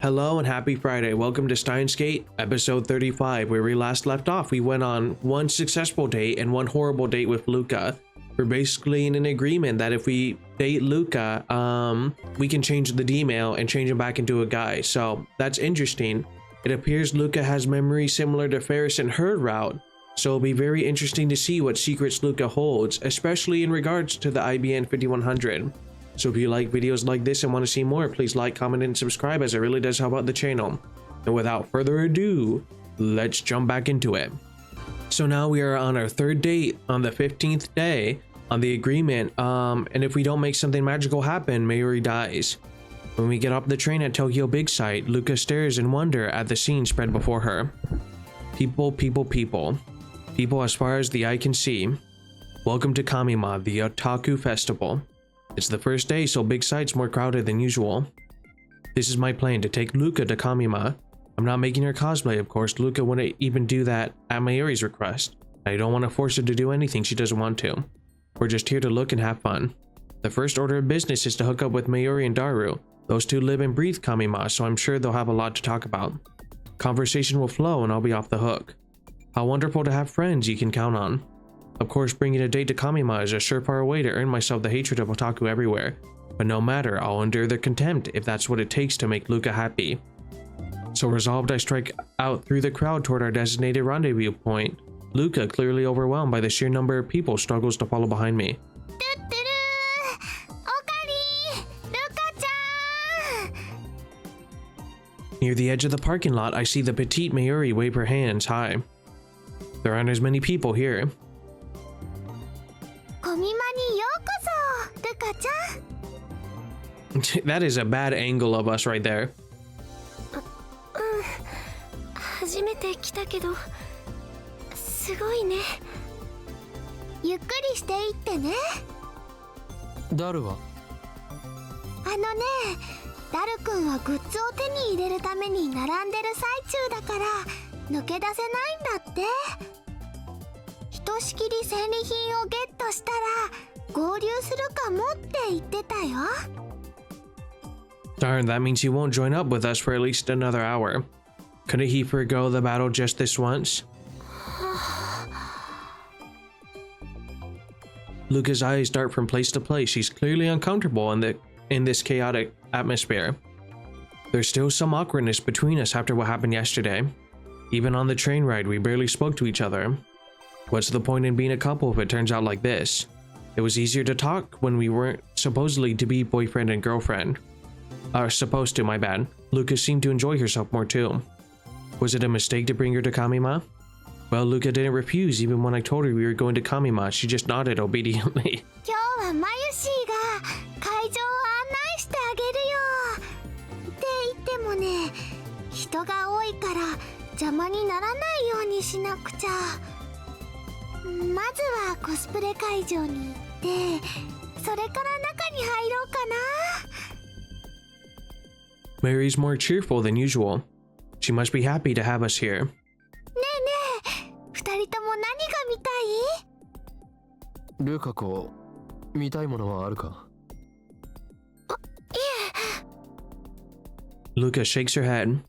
Hello and happy Friday. Welcome to Steinsgate, episode 35. Where we last left off, we went on one successful date and one horrible date with Luca. We're basically in an agreement that if we date Luca, we can change the D-mail and change him back into a guy. So that's interesting. It appears Luca has memories similar to Ferris and her route. So it'll be very interesting to see what secrets Luca holds, especially in regards to the IBN 5100. So if you like videos like this and want to see more, please like, comment, and subscribe, as it really does help out the channel. And without further ado, let's jump back into it. So now we are on our third date on the 15th day on the agreement, and if we don't make something magical happen, Mayuri dies. When we get off the train at Tokyo Big Sight, Luca stares in wonder at the scene spread before her. People, people, people. People as far as the eye can see. Welcome to Kamima, the Otaku Festival. It's the first day, so Big Sight's more crowded than usual. This is my plan, to take Luca to Kamima. I'm not making her cosplay, of course. Luca wouldn't even do that at Mayuri's request. I don't want to force her to do anything she doesn't want to. We're just here to look and have fun. The first order of business is to hook up with Mayuri and Daru. Those two live and breathe Kamima, so I'm sure they'll have a lot to talk about. Conversation will flow and I'll be off the hook. How wonderful to have friends you can count on. Of course, bringing a date to Kamima is a surefire way to earn myself the hatred of otaku everywhere. But no matter, I'll endure their contempt if that's what it takes to make Luca happy. So resolved, I strike out through the crowd toward our designated rendezvous point. Luca, clearly overwhelmed by the sheer number of people, struggles to follow behind me. Near the edge of the parking lot, I see the petite Mayuri wave her hands high. There aren't as many people here. That is a bad angle of us right there. Darn, that means he won't join up with us for at least another hour. Couldn't he forego the battle just this once? Luca's eyes dart from place to place. She's clearly uncomfortable in this chaotic atmosphere. There's still some awkwardness between us after what happened yesterday. Even on the train ride, we barely spoke to each other. What's the point in being a couple if it turns out like this? It was easier to talk when we weren't supposedly to be boyfriend and girlfriend. Supposed to, my bad. Luca seemed to enjoy herself more too. Was it a mistake to bring her to Kamima? Well, Luca didn't refuse even when I told her we were going to Kamima. She just nodded obediently. Mary's more cheerful than usual. She must be happy to have us here. Luca shakes her head.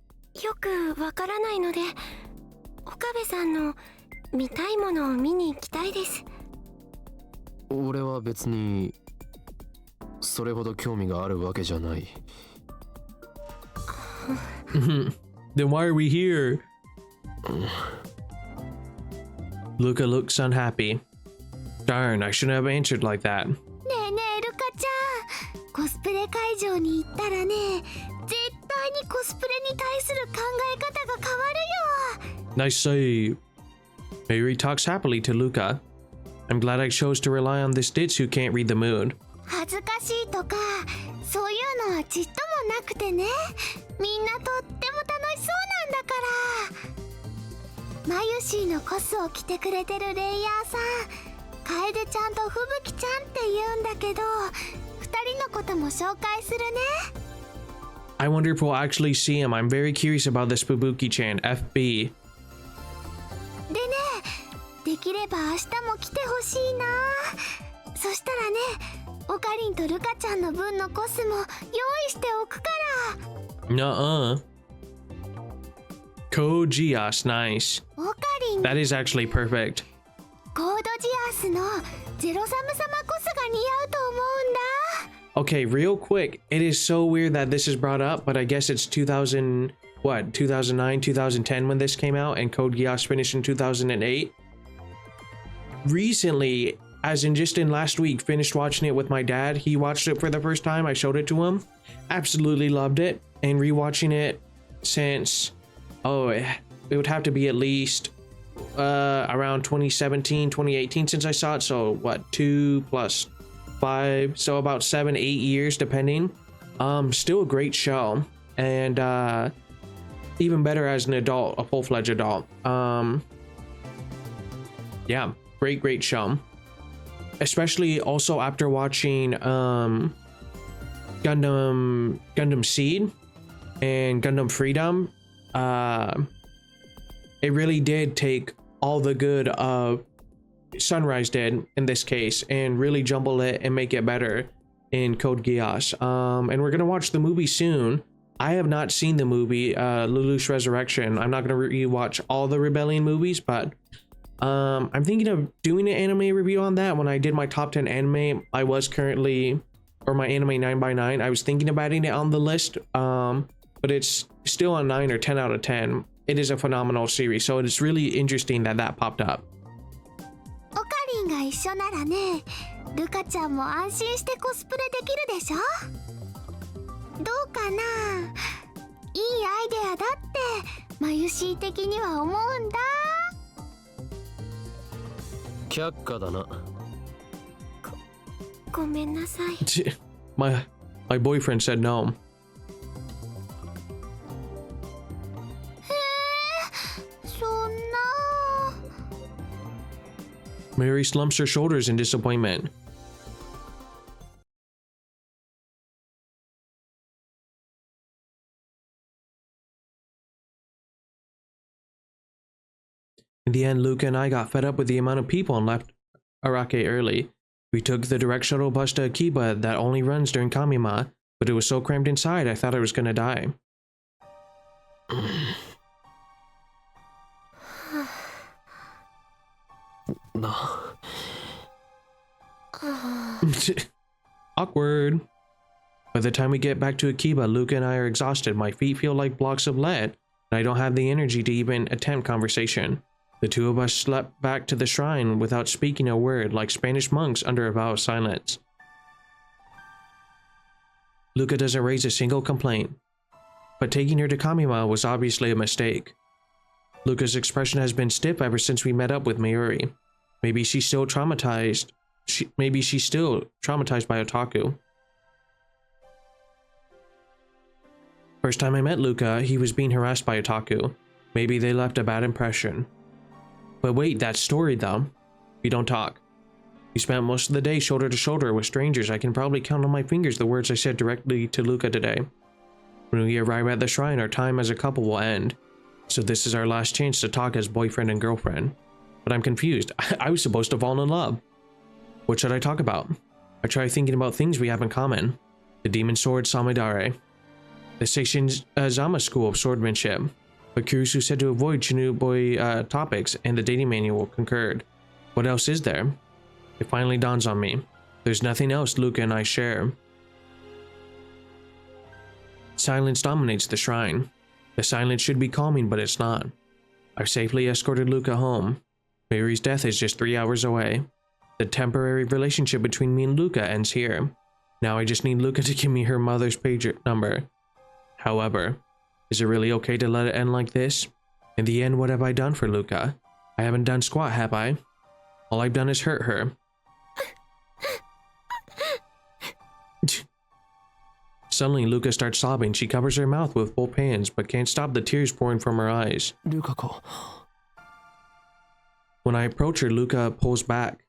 Then why are we here? Luca looks unhappy. Darn, I shouldn't have answered like that. Nice save. Mayuri talks happily to Luca. I'm glad I chose to rely on this ditz who can't read the mood. I wonder if we'll actually see him. I'm very curious about this Fubuki-chan, FB. できれば明日も来てほしいな。そしたらね、オカリンとルカちゃんの分のコスも用意しておくから。Nuh-uh. Code Geass, nice. オカリン That is actually perfect. コードジアスのゼロサム様こそが似合うと思うんだ Okay, real quick, it is so weird that this is brought up, but I guess it's 2000, what, 2009, 2010 when this came out, and Code Geass finished in 2008. Recently, as in just in last week, finished watching it with my dad. He watched it for the first time. I showed it to him. Absolutely loved it. And rewatching it since, it would have to be at least around 2017, 2018 since I saw it. So what, 2 plus 5, so about 7, 8 years depending. Still a great show, and even better as an adult, a full-fledged adult. Yeah, great show. Especially also after watching Gundam Seed and Gundam Freedom. It really did take all the good of Sunrise did in this case and really jumble it and make it better in Code Geass. And we're gonna watch the movie soon. I have not seen the movie Lelouch Resurrection. I'm not gonna rewatch all the Rebellion movies, but I'm thinking of doing an anime review on that. When I did my top 10 anime, I was currently, or my anime 9x9, I was thinking of adding it on the list, but it's still on 9 or 10 out of 10. It is a phenomenal series, so it's really interesting that that popped up. オカリンが一緒ならねルカちゃんも安心してコスプレできるでしょどうかないいアイデアだってマユシー的には思うんだ却下だな。ごめんなさい my boyfriend said no. Mayuri slumps her shoulders in disappointment. In the end, Luca and I got fed up with the amount of people and left Arake early. We took the direct shuttle bus to Akiba that only runs during Kamima, but it was so crammed inside I thought I was gonna die. No. Awkward. By the time we get back to Akiba, Luca and I are exhausted. My feet feel like blocks of lead, and I don't have the energy to even attempt conversation. The two of us slept back to the shrine without speaking a word, like Spanish monks under a vow of silence. Luca doesn't raise a single complaint, but taking her to Kamima was obviously a mistake. Luca's expression has been stiff ever since we met up with Mayuri. Maybe she's still traumatized. Maybe she's still traumatized by otaku. First time I met Luca, he was being harassed by otaku. Maybe they left a bad impression. But wait, that story though. We don't talk. We spent most of the day shoulder to shoulder with strangers. I can probably count on my fingers the words I said directly to Luca today. When we arrive at the shrine, our time as a couple will end. So this is our last chance to talk as boyfriend and girlfriend. But I'm confused. I was supposed to fall in love. What should I talk about? I try thinking about things we have in common. The demon sword Samidare. The Seishin Zama school of swordsmanship. But Kurisu said to avoid Chinu boy topics, and the dating manual concurred. What else is there? It finally dawns on me. There's nothing else Luca and I share. Silence dominates the shrine. The silence should be calming, but it's not. I've safely escorted Luca home. Mayuri's death is just 3 hours away. The temporary relationship between me and Luca ends here. Now I just need Luca to give me her mother's pager number. However, is it really okay to let it end like this? In the end, what have I done for Luca? I haven't done squat, have I? All I've done is hurt her. Suddenly, Luca starts sobbing. She covers her mouth with both hands, but can't stop the tears pouring from her eyes. Luca-ko. When I approach her, Luca pulls back.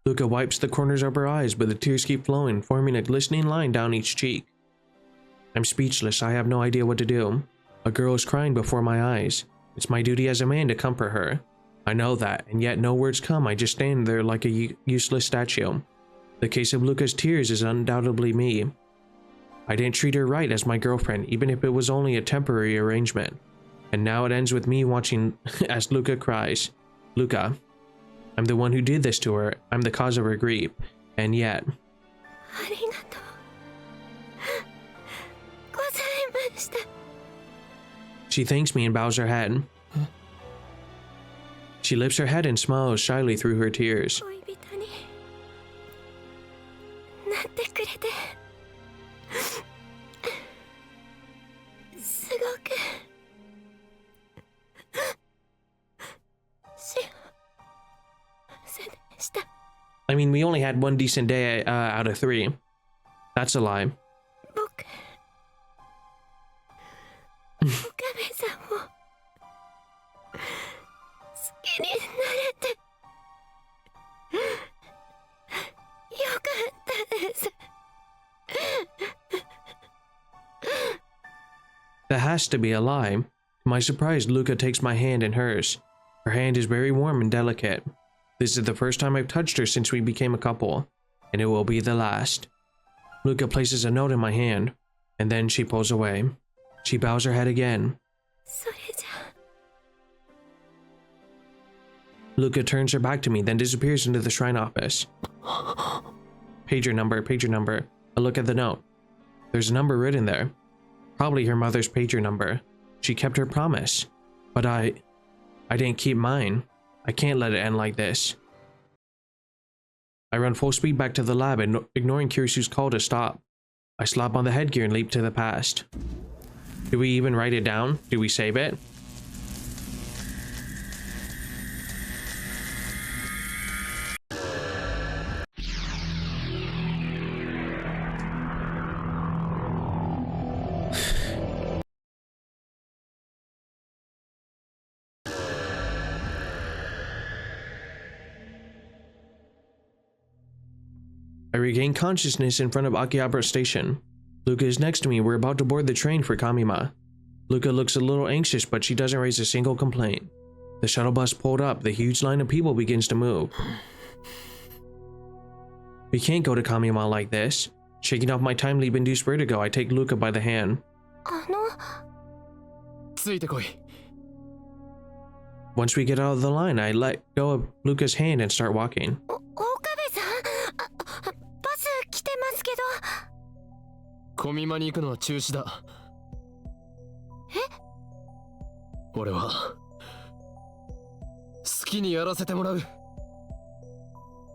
Luca wipes the corners of her eyes, but the tears keep flowing, forming a glistening line down each cheek. I'm speechless. I have no idea what to do. A girl is crying before my eyes. It's my duty as a man to comfort her. I know that, and yet no words come. I just stand there like a useless statue. The case of Luca's tears is undoubtedly me. I didn't treat her right as my girlfriend, even if it was only a temporary arrangement. And now it ends with me watching as Luca cries. Luca, I'm the one who did this to her. I'm the cause of her grief. And yet... She thanks me and bows her head. She lifts her head and smiles shyly through her tears. I mean, we only had one decent day out of 3. That's a lie. That has to be a lie. To my surprise, Luca takes my hand in hers. Her hand is very warm and delicate. This is the first time I've touched her since we became a couple, and it will be the last. Luca places a note in my hand, and then she pulls away. She bows her head again. Luca turns her back to me, then disappears into the shrine office. Pager number. I look at the note. There's a number written there. Probably her mother's pager number. She kept her promise. But I didn't keep mine. I can't let it end like this. I run full speed back to the lab, and ignoring Kirisu's call to stop. I slap on the headgear and leap to the past. Do we even write it down? Do we save it? I regain consciousness in front of Akihabara Station. Luca is next to me. We're about to board the train for Kamima. Luca looks a little anxious, but she doesn't raise a single complaint. The shuttle bus pulled up. The huge line of people begins to move. We can't go to Kamima like this. Shaking off my time-leap-induced vertigo, I take Luca by the hand. Once we get out of the line, I let go of Luca's hand and start walking.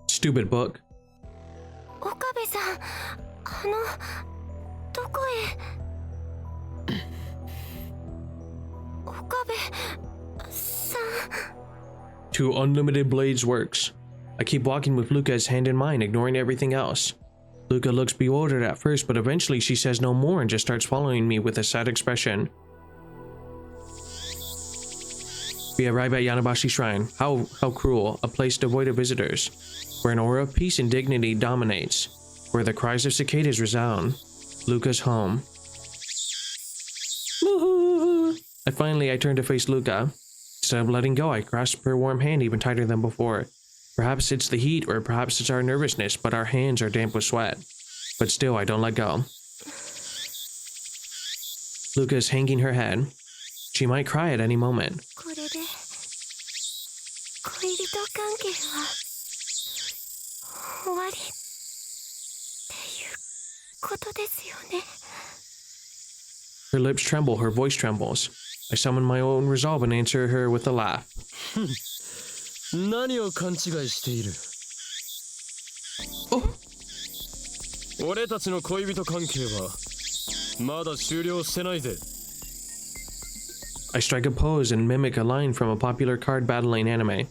Stupid book. To Unlimited Blades Works. I keep walking with Luca's hand in mine, ignoring everything else. Luca looks bewildered at first, but eventually she says no more and just starts following me with a sad expression. We arrive at Yanabashi Shrine. How cruel, a place devoid of visitors, where an aura of peace and dignity dominates, where the cries of cicadas resound. Luca's home. I turn to face Luca. Instead of letting go, I grasp her warm hand even tighter than before. Perhaps it's the heat, or perhaps it's our nervousness, but our hands are damp with sweat. But still, I don't let go. Luca is hanging her head. She might cry at any moment. Her lips tremble, her voice trembles. I summon my own resolve and answer her with a laugh. Oh. I strike a pose and mimic a line from a popular card battling anime.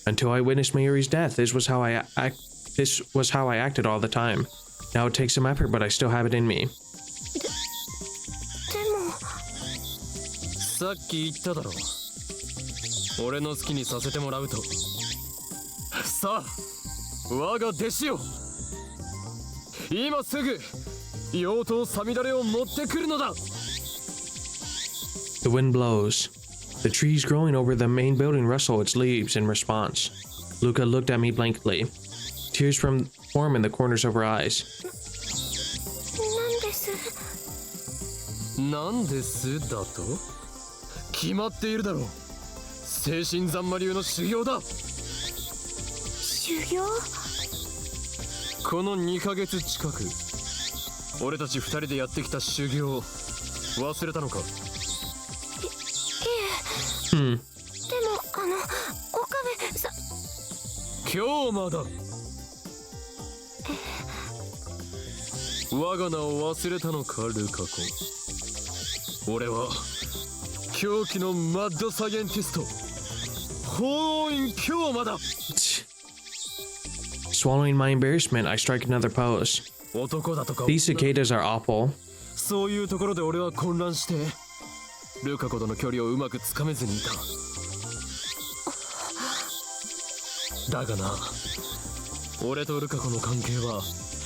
Until I witnessed Mayuri's death, this was how I acted all the time. Now it takes some effort, but I still have it in me. The wind blows. The trees growing over the main building rustle its leaves in response. Luca looked at me blankly. Tears form in the corners of her eyes. なんですだと決まっているだろう。精神残魔流の修行だ。修行？この2ヶ月近く俺たち2人でやってきた修行忘れたのか？でも岡部さん。今日まだ我が名を忘れたのかルカ子。俺は狂気のマッドサイエンティスト法院京馬だ。 Swallowing my embarrassment, I strike another pose. 男だとか These cicadas are awful. そういうところで俺は混乱してルカ子との距離をうまくつかめずにいた。だがな、俺とルカ子の関係は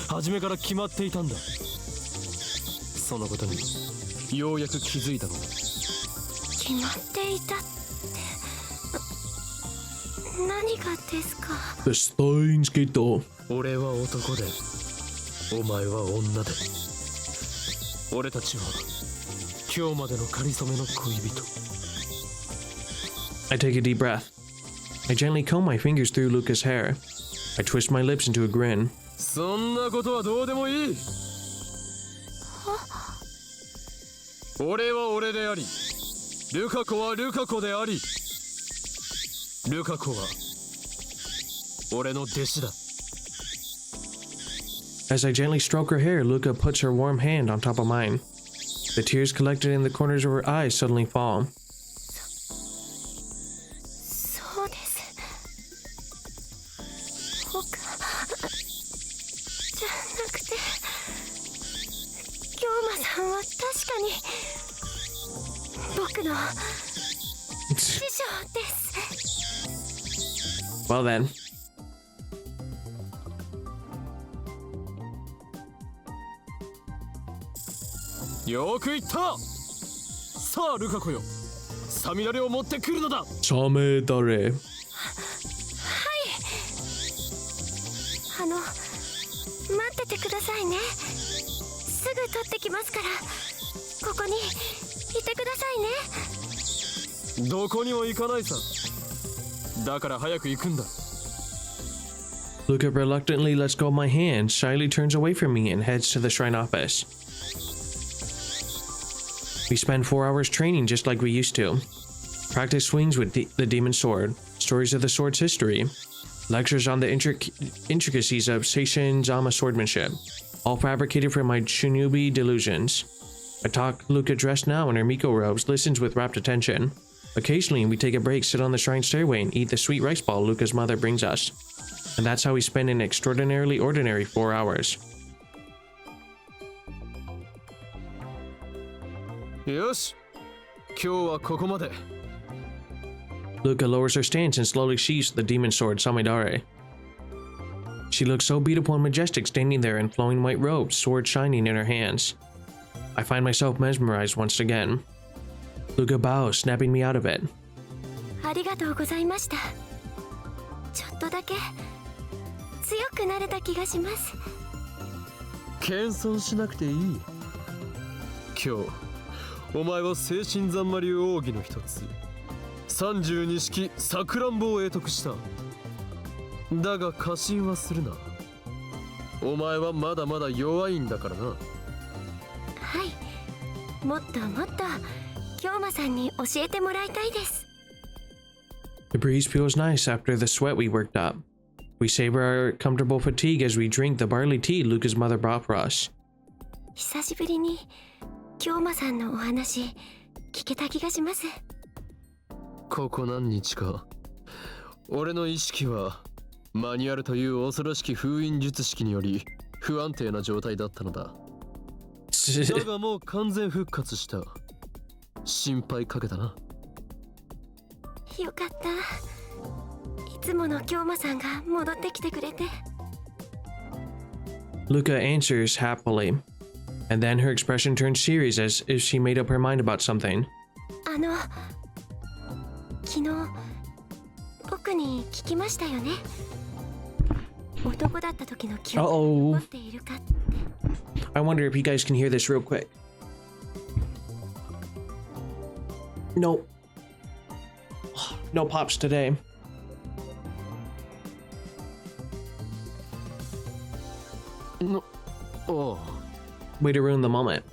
初めから決まっていたんだ。そのことにようやく気づいたのだ。決まっていたって何がですか？ The steinsgate. 俺は男でお前は女で、俺たちは今日までの仮初めの恋人。 I take a deep breath. I gently comb my fingers through Luca's hair. I twist my lips into a grin. そんなことはどうでもいい。俺は俺であり、ルカ子はルカ子であり、ルカ子は俺の弟子だ。 As I gently stroke her hair, Luca puts her warm hand on top of mine. The tears collected in the corners of her eyes suddenly fall. そうです。他じゃなくて、京馬さんは確かに僕の師匠です。 Well then. よく言った。さあルカ子よ、サミダレを持ってくるのだ。 Samedare. 待っててくださいね。すぐ取ってきますから、ここにいてくださいね。どこにも行かないさ。だから早く行くんだ。 Luca reluctantly lets go of my hand, shyly turns away from me, and heads to the shrine office. We spend 4 hours training just like we used to. Practice swings with the demon sword, stories of the sword's history, lectures on the intricacies of Seishin Zama swordsmanship, all fabricated from my shinobi delusions. I talk Luca dressed now in her Miko robes, listens with rapt attention. Occasionally, we take a break, sit on the shrine stairway, and eat the sweet rice ball Luca's mother brings us. And that's how we spend an extraordinarily ordinary 4 hours. よし、今日はここまで。 Luca lowers her stance and slowly sheaths the demon sword Samidare. She looks so beautiful and majestic standing there in flowing white robes, sword shining in her hands. I find myself mesmerized once again. Luca bows, snapping me out of it. ありがとうございました。ちょっとだけ強くなれた気がします。謙遜しなくていい。今日お前は精神残魔流奥義の一つ32式さくらんぼを得得した。だが過信はするな。お前はまだまだ弱いんだからな。はい、もっともっと京馬さんに教えてもらいたいです。 The breeze feels nice after the sweat we worked up. We savor our comfortable fatigue as we drink the barley tea Luca's mother brought for us. 久しぶりに京馬さんのお話聞けた気がします。ここ何日か俺の意識はマニュアルという恐ろしき封印術式により不安定な状態だったのだ。だがもう完全復活した。心配かけたな。よかった。いつもの京馬さんが戻ってきてくれて。 Luca answers happily, and then her expression turns serious as if she made up her mind about something. 昨日僕に聞きましたよね。男だった時の記憶に残っているかって。 I wonder if you guys can hear this real quick. Nope. No pops today. No. Oh. Way to ruin the moment.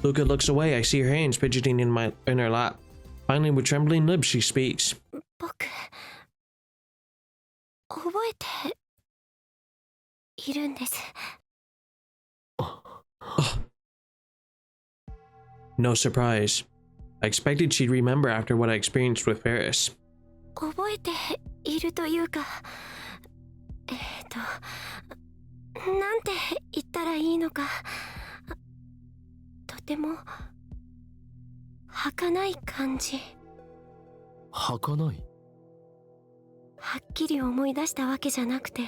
Luca looks away. I see her hands fidgeting in her lap. Finally, with trembling lips, she speaks. 僕覚えているんです。 No surprise. I expected she'd remember after what I experienced with Ferris. 覚えているというか、なんて言ったらいいのか、とても儚い感じ。儚い？はっきり思い出したわけじゃなくて、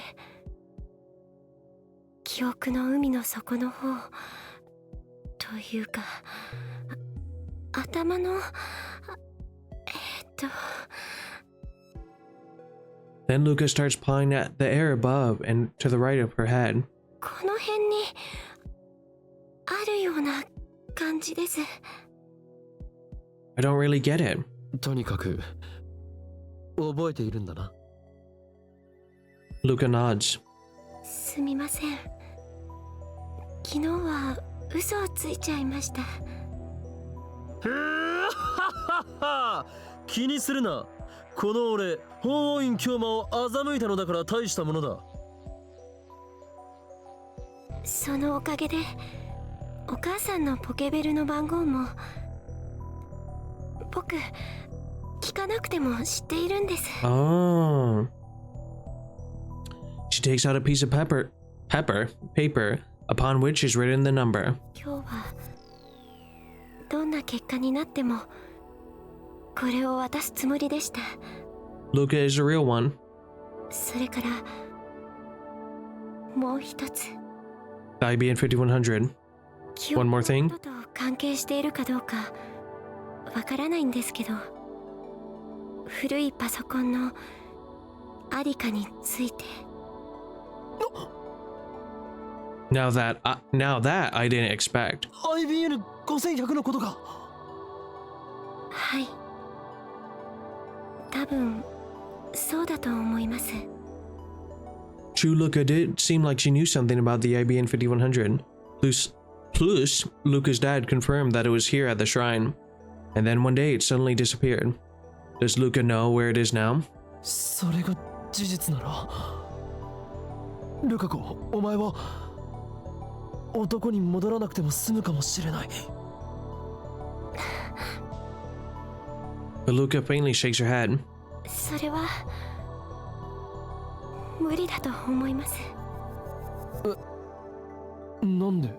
記憶の海の底の方というか、頭のThen Luca starts pawing at the air above and to the right of her head. この辺にあるような感じです。 I don't really get it. とにかく覚えているんだな。Luca nods. すみません。昨日は嘘をついちゃいました。気にするな。この俺、法院京馬を欺いたのだから大したものだ。そのおかげでお母さんのポケベルの番号も僕聞かなくても知っているんです。 Oh. She takes out a piece of paper upon which is written the number. 今日はどんな結果になってもこれを渡すつもりでした。 Luca is the real one. それからもう一つ。 The IBN 5100. 記 One 憶 more の thing. ことと関係しているかどうかわからないんですけど、古いパソコンのありかについて。 Now that I didn't expect. IBN5100 のことか。はい、多分そうだと思います。 True, Luca did seem like she knew something about the IBN 5100. Plus, Luca's dad confirmed that it was here at the shrine. And then one day it suddenly disappeared. Does Luca know where it is now? それが事実なら、ルカ子、お前は男に戻らなくても済むかもしれない。But Luca faintly shakes her head. それは無理だと思います。なんで？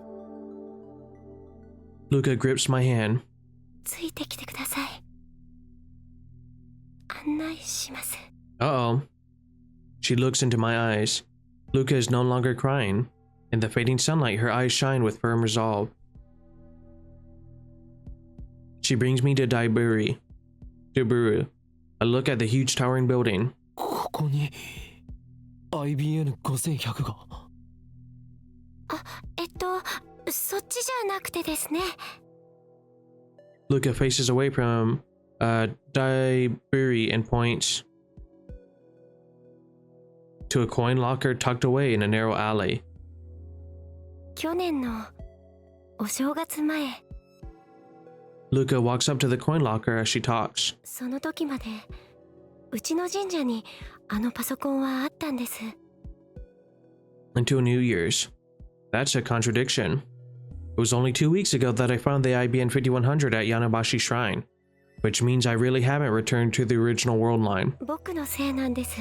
Luca grips my hand. ついてきてください。案内します。 Uh-oh. She looks into my eyes. Luca is no longer crying. In the fading sunlight, her eyes shine with firm resolve. She brings me to Daiburu. I look at the huge towering building. ここに IBN5100 が。そっちじゃなくてですね。 Luca faces away from Daiburu and points to a coin locker tucked away in a narrow alley. 去年のお正月前、 Luca walks up to the coin locker as she talks. その時までうちの神社にあのパソコンはあったんです。 Until New Year's. That's a contradiction. It was only 2 weeks ago that I found the IBN 5100 at Yanabashi Shrine, which means I really haven't returned to the original world line. 僕のせいなんです。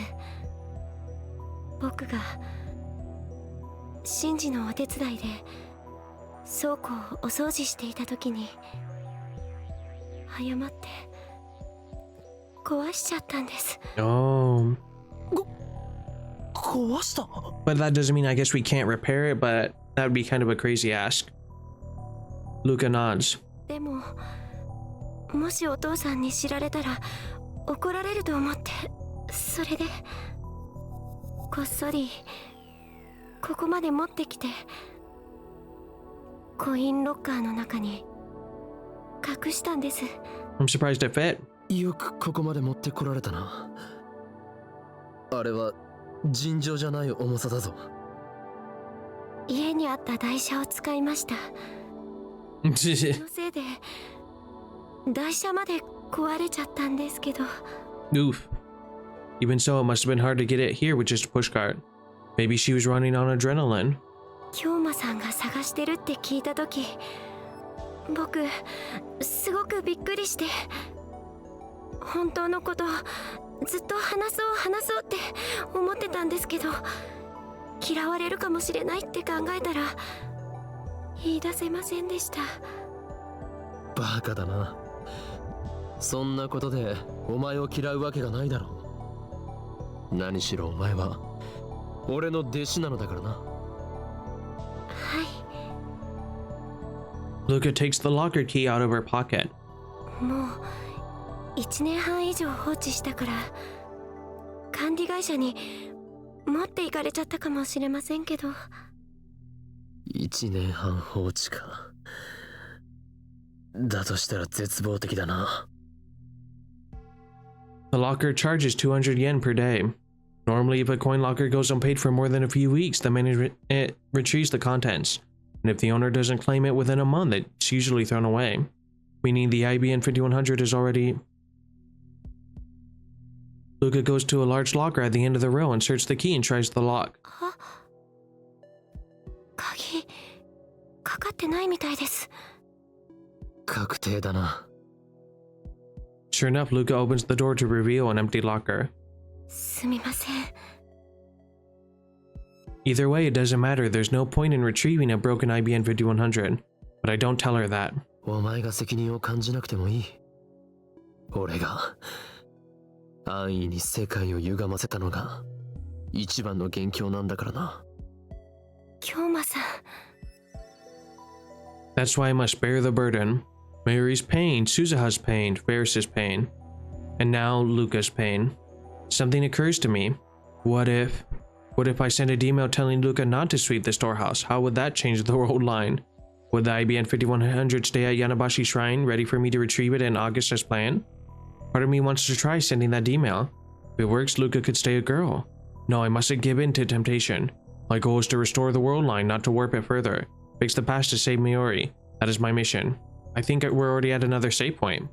僕が神事のお手伝いで倉庫をお掃除していた時に誤って壊しちゃったんです。 Oh. 壊した？ But that doesn't mean I guess we can't repair it, but that would be kind of a crazy ask. Luca nods. でももしお父さんに知られたら怒られると思って、それでこっそりここまで持ってきて、コインロッカーの中に隠したんです。 I'm surprised it fit. よくここまで持ってこられたな。あれは尋常じゃない重さだぞ。家にあった台車を使いました。そのせいで台車まで壊れちゃったんですけど。 Oof. Even so, it must have been hard to get it here with just a pushcart. Maybe she was running on adrenaline. 京馬さんが探してるって聞いたとき、僕すごくびっくりして、本当のことずっと話そうって思ってたんですけど、嫌われるかもしれないって考えたら言い出せませんでした。バカだな。そんなことでお前を嫌うわけがないだろう。何しろお前は俺の弟子なのだからな。はい。 Luca takes the locker key out of her pocket. もう1年半以上放置したから、管理会社に持っていかれちゃったかもしれませんけど。1年半放置か。だとしたら絶望的だな。The locker charges 200 yen per day. Normally, if a coin locker goes unpaid for more than a few weeks, the it retrieves the contents. And if the owner doesn't claim it within a month, it's usually thrown away. Meaning the IBN 5100 is already... Luca goes to a large locker at the end of the row, inserts the key and tries the lock. 鍵かかってないみたいです。確定だな。Sure enough, Luca opens the door to reveal an empty locker. すみません。 Either way, it doesn't matter. There's no point in retrieving a broken IBN 5100. But I don't tell her that. お前が責任を感じなくてもいい。俺が安易に世界を歪ませたのが一番の元凶なんだからな。京馬さん。 That's why I must bear the burden. Mayuri's pain, Suzuha's pain, Ferris's pain, and now Luca's pain. Something occurs to me. What if I send an email telling Luca not to sweep the storehouse? How would that change the world line? Would the IBN 5100 stay at Yanabashi Shrine, ready for me to retrieve it in August as planned? Part of me wants to try sending that email. If it works, Luca could stay a girl. No, I mustn't give in to temptation. My goal is to restore the world line, not to warp it further. Fix the past to save Mayuri. That is my mission. I think we're already at another save point.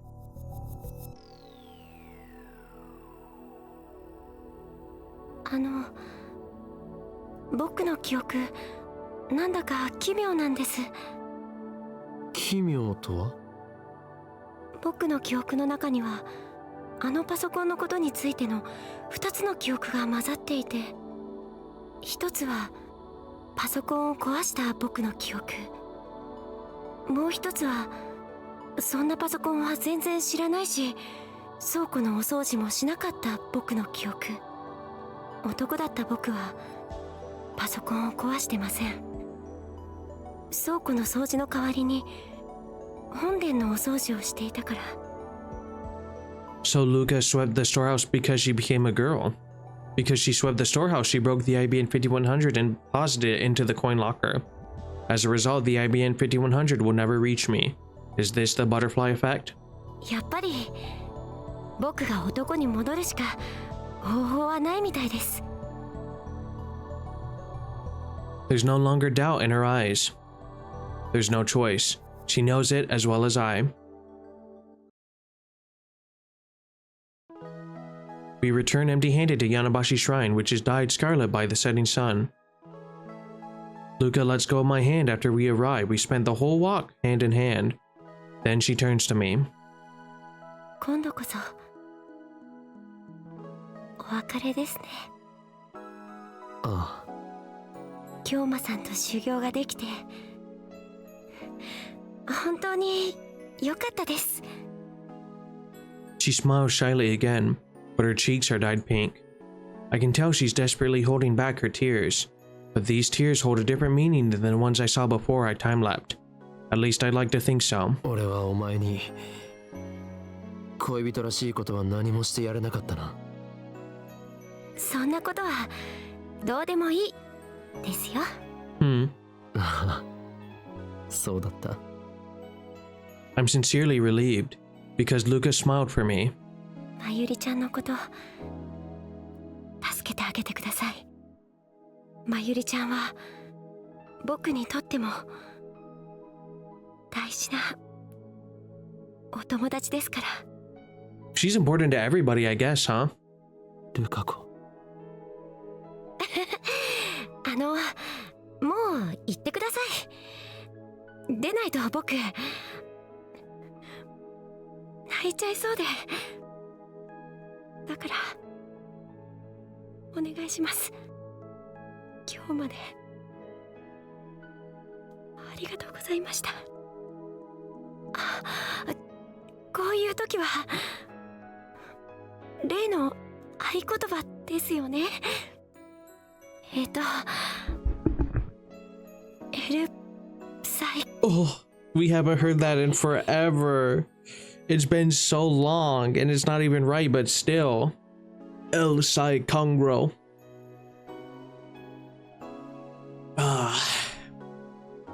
僕の記憶、なんだか奇妙なんです。奇妙とは？僕の記憶の中には、パソコンのことについての2つの記憶が混ざっていて、一つはパソコンを壊した僕の記憶、もう一つはそんなパソコンは全然知らないし、倉庫のお掃除もしなかった僕の記憶。男だった僕はパソコンを壊してません。倉庫の掃除の代わりに本殿のお掃除をしていたから。 So Luca swept the storehouse because she became a girl. Because she swept the storehouse, she broke the IBN 5100 and deposited it into the coin locker. As a result, the IBN 5100 will never reach me. Is this the butterfly effect? やっぱり僕が男に戻るしか方法はないみたいです。 There's no longer doubt in her eyes. There's no choice. She knows it as well as I. We return empty-handed to Yanabashi Shrine, which is dyed scarlet by the setting sun. Luca lets go of my hand after we arrive. We spent the whole walk hand in hand. Then she turns to me. 今度こそお別れですね。ああ。京馬さんと修行ができて本当に良かったです。 She smiles shyly again, but her cheeks are dyed pink. I can tell she's desperately holding back her tears, but these tears hold a different meaning than the ones I saw before I time-leapt. At least I'd like to think so. 俺はお前に恋人らしいことは何もしてやれなかったな。そんなことはどうでもいいですよ。Hmm. そうだった。I'm sincerely relieved because Luca smiled for me. まゆりちゃんのこと助けてあげてください。まゆりちゃんは僕にとっても大事なお友達ですから。She's important to everybody, I guess, huh? ルカ子。もう行ってください。出ないと僕泣いちゃいそうで。だからお願いします。今日までありがとうございました。こういう時は例の合言葉ですよね。エルサイ。 Oh, we haven't heard that in forever. It's been so long, and it's not even right, but still. El Sai Congro.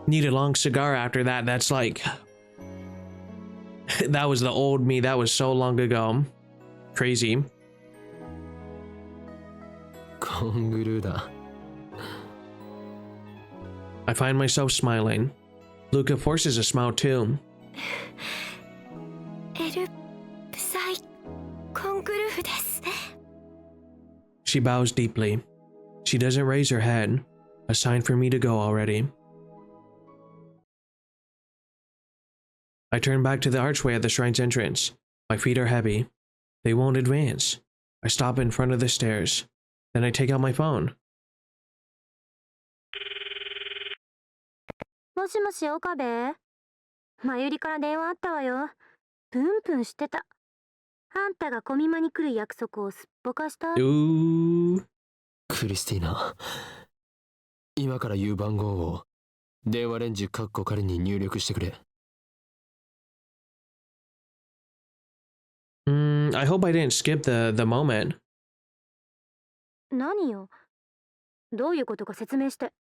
Need a long cigar after that. That's like... that was the old me. That was so long ago. Crazy. コングルーだ。I find myself smiling. Luca forces a smile too. エルサイコングルーです。 She bows deeply. She doesn't raise her head, a sign for me to go already. I turn back to the archway at the shrine's entrance. My feet are heavy. They won't advance. I stop in front of the stairs. Then I take out my phone. もしもし岡部、まゆりから電話あったわよ。プンプンしてた。あんたがコミマに来る約束をすっぽかした。Ooh. クリスティーナ、今から言う番号を電話レンジカッコ仮に入力してくれ。I hope I didn't skip the moment. 何よ。どういうことか説明して。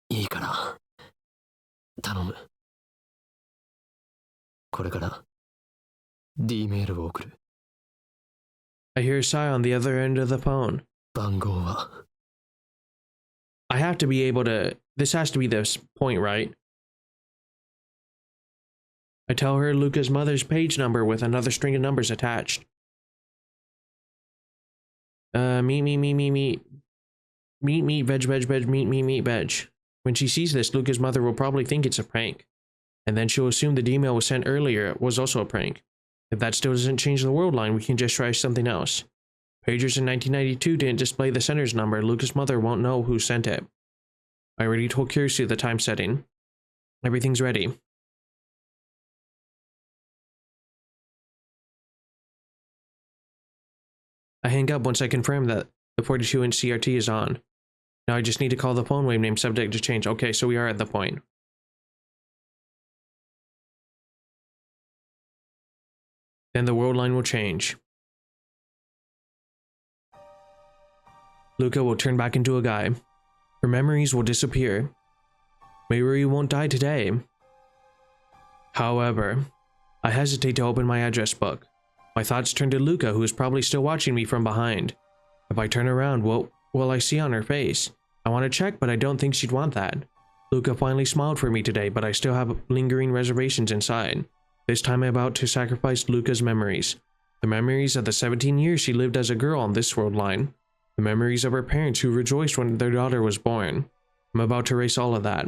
いいから。頼む。これから D メールを送る。I hear a sigh on the other end of the phone. 番号は I have to be able to... This has to be this point, right? I tell her Luca's mother's page number with another string of numbers attached. Meet, veg. When she sees this, Luca's mother will probably think it's a prank. And then she'll assume the email was sent earlier was also a prank. If that still doesn't change the world line, we can just try something else. Pagers in 1992 didn't display the sender's number. Luca's mother won't know who sent it. I already told Kirsty the time setting. Everything's ready. I hang up once I confirm that the 42-inch CRT is on. Now I just need to call the phone wave name subject to change. Okay, so we are at the point. Then the world line will change. Luca will turn back into a guy. Her memories will disappear. Mayuri won't die today. However, I hesitate to open my address book. My thoughts turn to Luca, who is probably still watching me from behind. If I turn around, what will I see on her face? I want to check, but I don't think she'd want that. Luca finally smiled for me today, but I still have lingering reservations inside. This time I'm about to sacrifice Luca's memories. The memories of the 17 years she lived as a girl on this world line. The memories of her parents who rejoiced when their daughter was born. I'm about to erase all of that.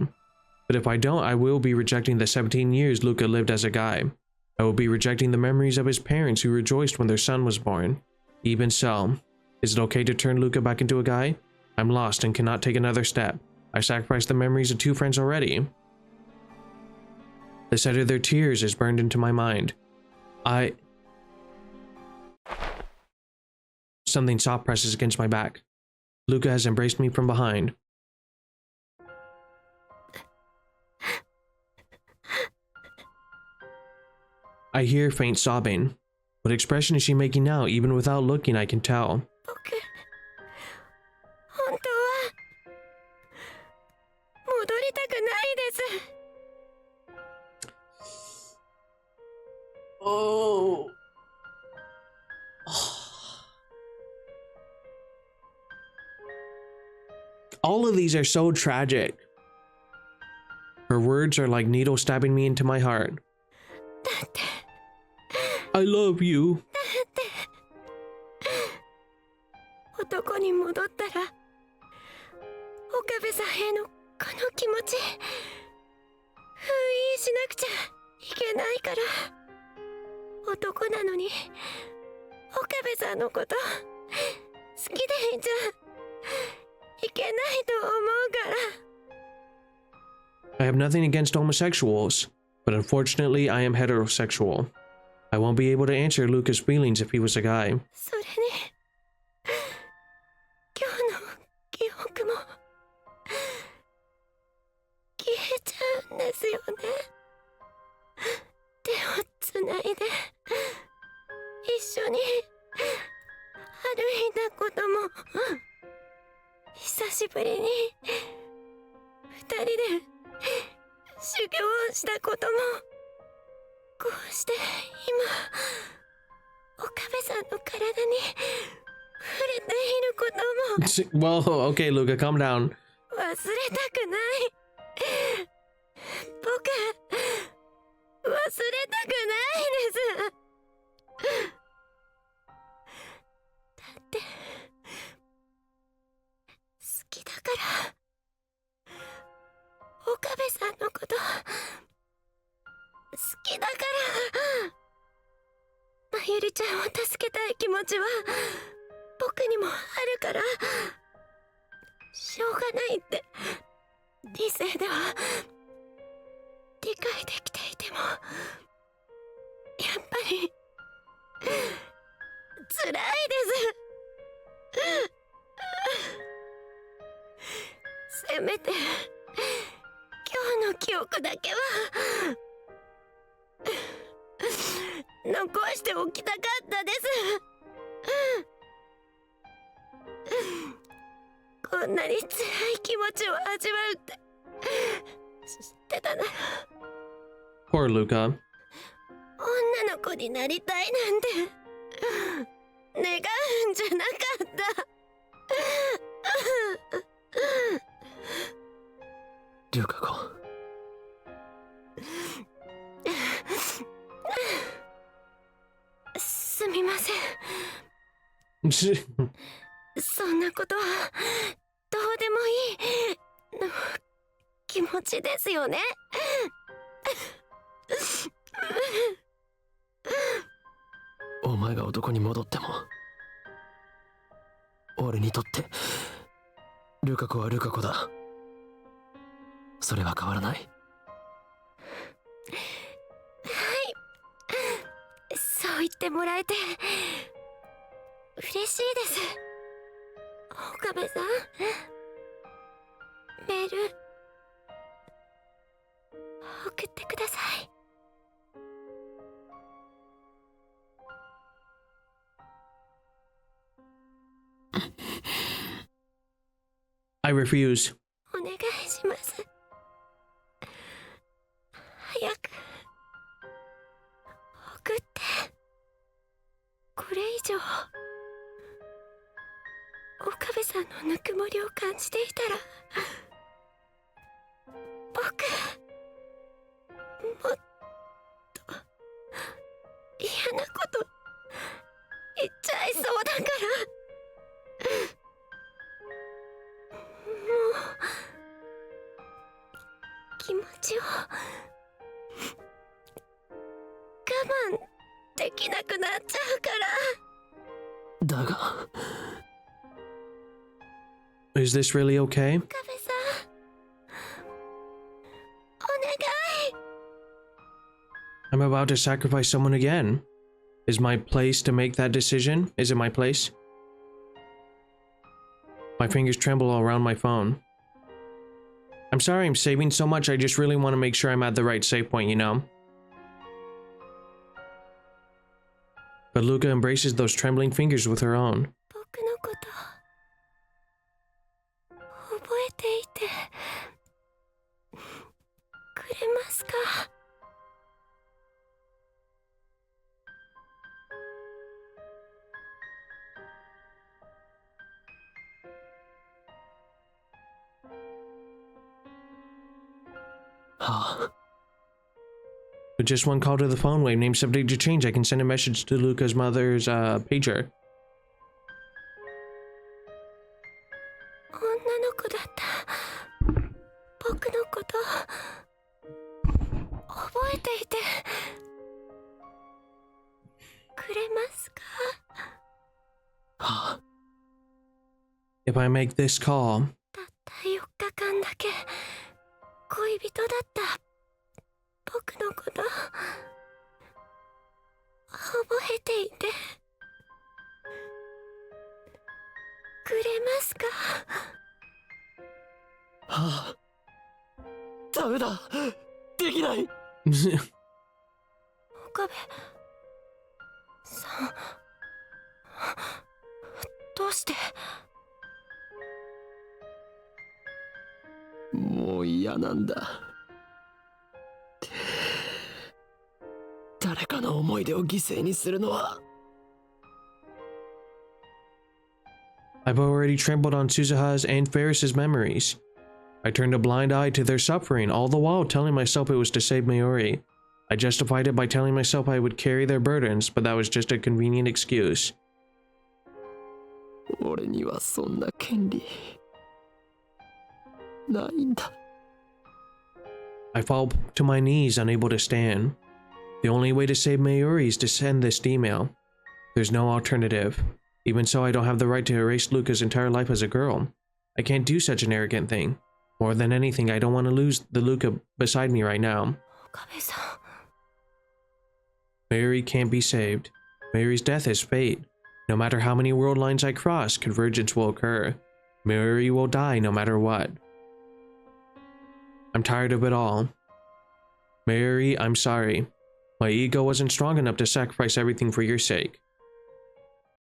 But if I don't, I will be rejecting the 17 years Luca lived as a guy. I will be rejecting the memories of his parents who rejoiced when their son was born. Even so, is it okay to turn Luca back into a guy? I'm lost and cannot take another step. I sacrificed the memories of 2 friends already. The sight of their tears is burned into my mind. Something soft presses against my back. Luca has embraced me from behind. I hear faint sobbing. What expression is she making now? Even without looking, I can tell. 僕本当は戻りたくないです。 Oh. All of these are so tragic. Her words are like needles stabbing me into my heart. だって I love you. 男に戻ったら岡部さんへのこの気持ち封印しなくちゃいけないから。男なのに岡部さんのこと好きでいちゃいけないと思うから。 I have nothing against homosexuals, but unfortunately I am heterosexual. I won't be able to answer Luca's feelings if he was a guy. それに今日の記憶も消えちゃうんですよね。手をつないで一緒に歩いたことも、久しぶりに二人で修行をしたことも、こうして今岡部さんの体に触れていることも Well, okay, Luca, calm down. 忘れたくない。僕忘れたくないです。だって好きだから。岡部さんのこと好きだから。まゆりちゃんを助けたい気持ちは僕にもあるから、しょうがないって理性では理解できていても、やっぱり辛いです。せめて今日の記憶だけは残しておきたかったです。こんなに辛い気持ちを味わうって知ってたなら Poor Luca. 女の子になりたいなんて願うんじゃなかった。リュカ子、すみません。そんなことはどうでもいいの気持ちですよね。お前が男に戻っても俺にとってルカ子はルカ子だ。それは変わらない。はい、そう言ってもらえて嬉しいです。岡部さん、メール送ってください。I refuse. お願いします。早く送って。これ以上岡部さんのぬくもりを感じていたら、僕もっと嫌なこと言っちゃいそうだから。もう気持ちを我慢できなくなっちゃうから。だが Is this really okay? 岡部さん、お願い。 I'm about to sacrifice someone again. Is my place to make that decision? Is it my place? My fingers tremble all around my phone. I'm sorry I'm saving so much. I just really want to make sure I'm at the right save point, you know? but Luca embraces those trembling fingers with her own. 僕のこと覚えていてくれますか？はあ、 With just one call to the phone wave named subject to change, I can send a message to Luca's mother's pager. 女の子だった僕のこと覚えていてくれますか？ はあ、 If I make this call, たった4日間だけ恋人だった僕のこと覚えていてくれますか？はあ、ダメだ、できない。岡部さんどうして？もう嫌なんだ。誰かの思い出を犠牲にするのは。 I've already trampled on Suzuha's and Ferris's memories. I turned a blind eye to their suffering, all the while telling myself it was to save Mayuri. I justified it by telling myself I would carry their burdens, but that was just a convenient excuse. 俺にはそんな権利ないんだ。 I fall to my knees, unable to stand. The only way to save Mayuri is to send this email. There's no alternative. Even so, I don't have the right to erase Luca's entire life as a girl. I can't do such an arrogant thing. More than anything, I don't want to lose the Luca beside me right now. 岡部さん Mayuri can't be saved. Mayuri's death is fate. No matter how many world lines I cross, convergence will occur. Mayuri will die no matter what. I'm tired of it all. Mayuri, I'm sorry. My ego wasn't strong enough to sacrifice everything for your sake.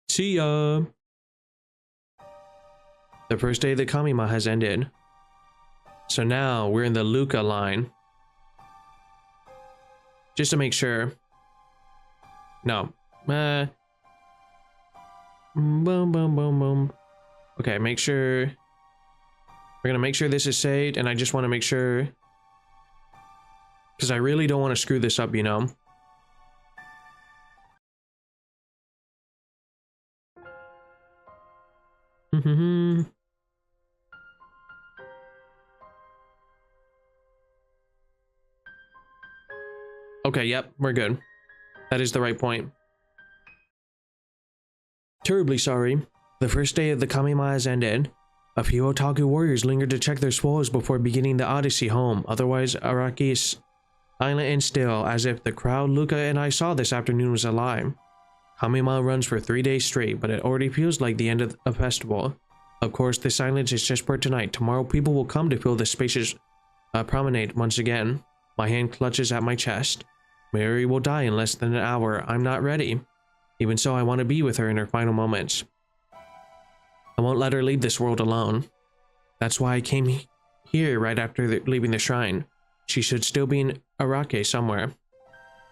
See ya! The first day of the Kamima has ended. So now we're in the Luca line. Just to make sure. No. Boom, boom, boom, boom. Okay, make sure. We're gonna make sure this is saved, and I just want to make sure. Because I really don't want to screw this up, you know? Okay, yep, we're good. That is the right point. Terribly sorry. The first day of the Kamima has ended. A few otaku warriors lingered to check their spoils before beginning the odyssey home. Otherwise, Araki is silent and still, as if the crowd Luca and I saw this afternoon was a lie. Kamima runs for 3 days straight, but it already feels like the end of a festival. Of course, the silence is just for tonight. Tomorrow people will come to fill the spacious promenade once again. My hand clutches at my chest. Mayuri will die in less than an hour. I'm not ready. Even so, I want to be with her in her final moments. I won't let her leave this world alone. That's why I came here right after leaving the shrine. She should still be in Arake somewhere.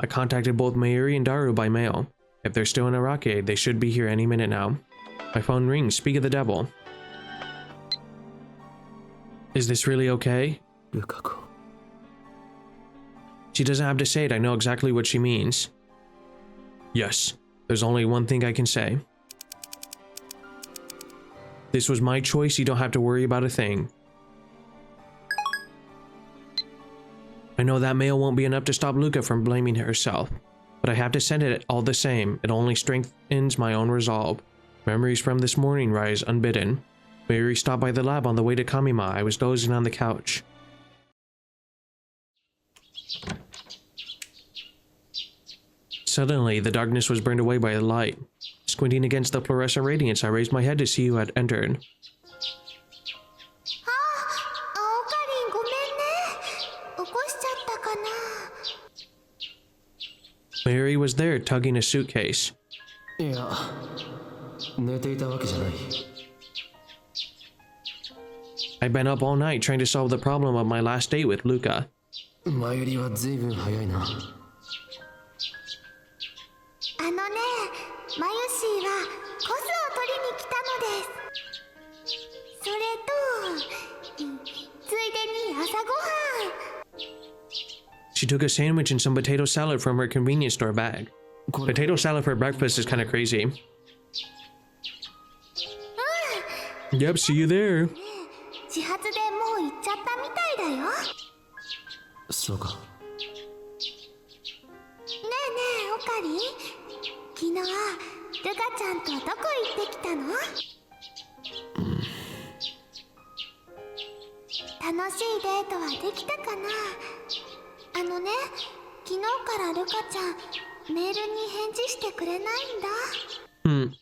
I contacted both Mayuri and Daru by mail. If they're still in Arake, they should be here any minute now. My phone rings. Speak of the devil. Is this really okay? ルカ子、 She doesn't have to say it. I know exactly what she means. Yes, there's only one thing I can say. This was my choice. You don't have to worry about a thing. I know that mail won't be enough to stop Luca from blaming herself, but I have to send it all the same. It only strengthens my own resolve. Memories from this morning rise unbidden. Mayuri stopped by the lab on the way to Kamima. I was dozing on the couch. Suddenly, the darkness was burned away by the light. Squinting against the fluorescent radiance, I raised my head to see who had entered. ああ、おかりんごめんね。起こしちゃったかな。 Mayuri was there, tugging a suitcase. いや、寝ていたわけじゃない。 I've been up all night trying to solve the problem of my last date with Luca. 前よりは随分早いな。あのね、マユシーはコスを取りに来たのです。それと、ついでに朝ごはん。 She took a sandwich and some potato salad from her convenience store bag. Potato salad for breakfast is kind of crazy. Yep, see you there. 始発でもう行っちゃったみたいだよ。そうか。ねえねえ、オカリン。昨日、ルカちゃんとどこ行ってきたの？楽しいデートはできたかな？あのね、昨日からルカちゃん、メールに返事してくれないんだ。Hmm.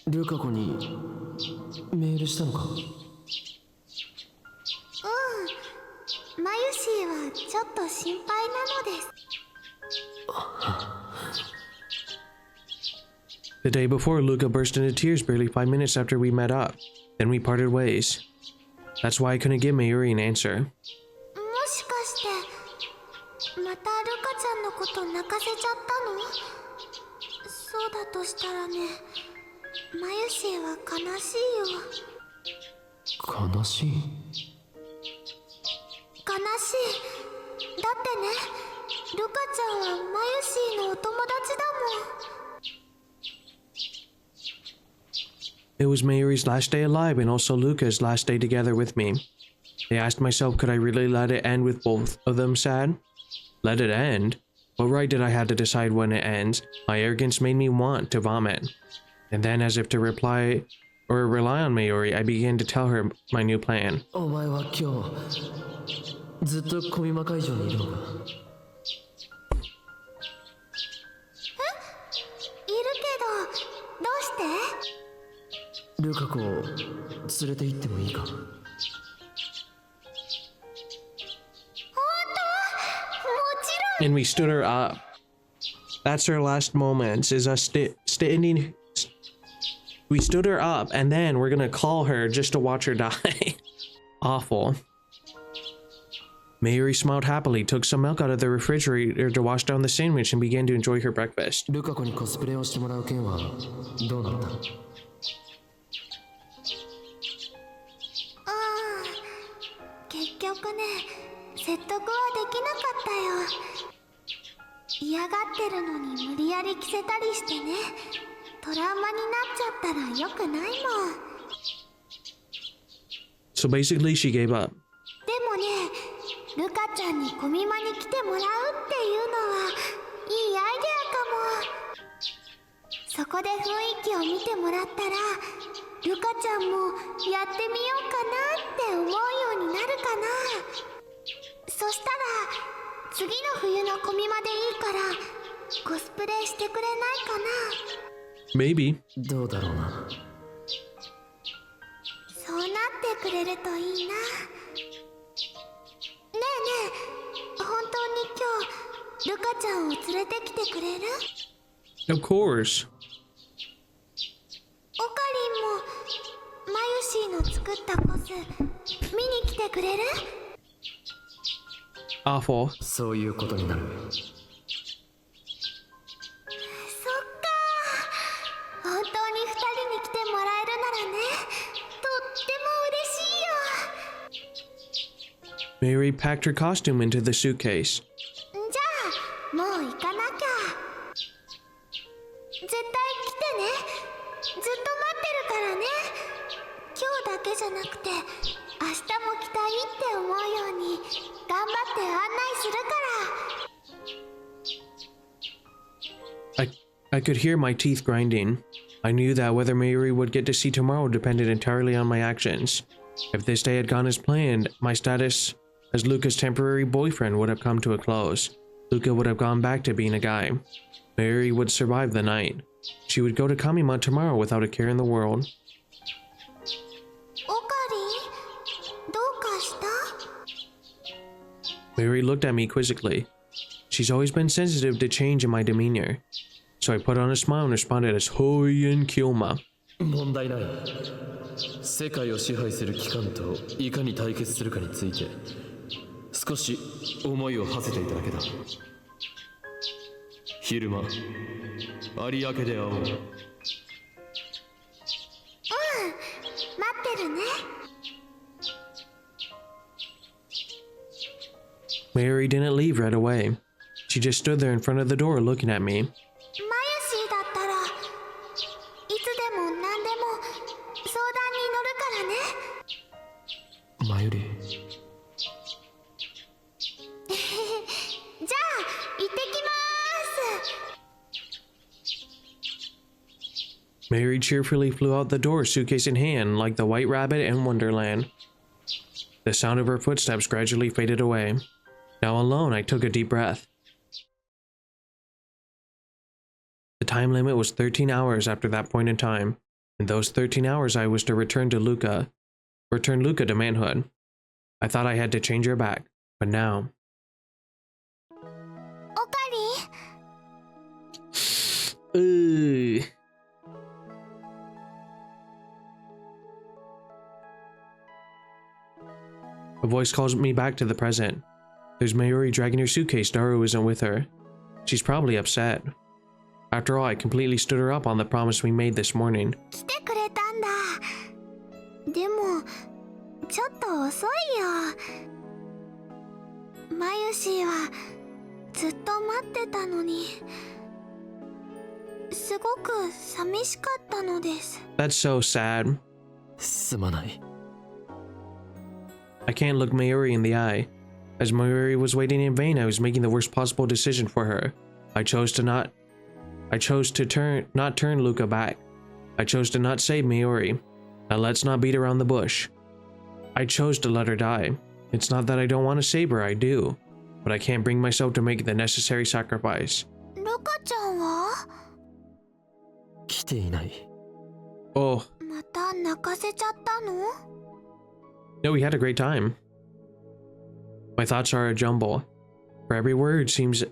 ルカ子にメールしたのか？うん。マユシーはちょっと心配なのです。The day before, Luca burst into tears barely 5 minutes after we met up. Then we parted ways. That's why I couldn't give Mayuri an answer. もしかして、またルカちゃんのこと泣かせちゃったの？そうだとしたらね、マユシーは悲しいよ。悲しい。悲しい。だってね、ルカちゃんはマユシーのお友達だもん。It was Mayuri's last day alive and also Luca's last day together with me. I asked myself, could I really let it end with both of them sad? Let it end? What right did I have to decide when it ends? My arrogance made me want to vomit. And then, as if to rely on Mayuri, I began to tell her my new plan. お前は今日ずっと小見間会場にいるのか？いるけど、どうして？ルカ子を連れて行ってもいいか？本当？もちろん。 And we stood her up. That's her last moments, is us standing. We stood her up, and then we're gonna call her just to watch her die. Awful. Mayuri smiled happily, took some milk out of the refrigerator to wash down the sandwich, and began to enjoy her breakfast. ルカ子にコスプレをしてもらう件はどうなった？結局ね、説得はできなかったよ。嫌がってるのに無理やり着せたりしてね、トラウマになっちゃったらよくないもん。 So basically, she gave up. でもね、ルカちゃんにコミマに来てもらうっていうのはいいアイデアかも。そこで雰囲気を見てもらったら、ルカちゃんもやってみようかなって思うようになるかな。そしたら次の冬のコミマでいいからコスプレしてくれないかな。 Maybe. どうだろうな。そうなってくれるといいな。ねえねえ、本当に今日ルカちゃんを連れてきてくれる？ Of course. オカリンもマユシーの作ったコス見に来てくれる？ Awful. そういうことになる。そっか、本当に2人に来てもらえるならね、とっても嬉しいよ。 Mayuri packed her costume into the suitcase. じゃあもう行かなきゃ。絶対来てね。ずっと待ってるからね。今日だけじゃなくて明日も来たいって思うように頑張って案内するから。 I could hear my teeth grinding. I knew that whether Mayuri would get to see tomorrow depended entirely on my actions. If this day had gone as planned, my status as Luca's temporary boyfriend would have come to a close. Luca would have gone back to being a guy. Mayuri would survive the night. She would go to Kamima tomorrow without a care in the world. オカリン、どうかした？ Mayuri looked at me quizzically. She's always been sensitive to change in my demeanor. So I put on a smile and responded as Hoyen Kyoma. 問題ない。世界を支配する機関といかに対決するかについて少し思いを馳せていただけだ。昼間有明で会おう。待ってるね。Mayuri didn't leave right away. She just stood there in front of the door looking at me. マユシーだったらいつでも何でも相談に乗るからね。マユリ。じゃあ行ってきまーす。 Mayuri cheerfully flew out the door, suitcase in hand, like the White Rabbit in Wonderland. The sound of her footsteps gradually faded away. Now alone, I took a deep breath. The time limit was 13 hours after that point in time. In those 13 hours, I was to return Luca to manhood. I thought I had to change her back, but now... おかり Ugh. A voice calls me back to the present. There's Mayuri dragging her suitcase. Daru isn't with her. She's probably upset. After all, I completely stood her up on the promise we made this morning. 来てくれたんだ。でもちょっと遅いよ。マユシーはずっと待ってたのにすごく寂しかったのです。 That's so sad. すまない。 I can't look Mayuri in the eye. As Mayuri was waiting in vain, I was making the worst possible decision for her. I chose to not turn Luca back. I chose to not save Mayuri. Now let's not beat around the bush. I chose to let her die. It's not that I don't want to save her, I do. But I can't bring myself to make the necessary sacrifice. ルカちゃんは来ていない。 Oh, また泣かせちゃったの？ no, we had a great time. My thoughts are a jumble. For every word seems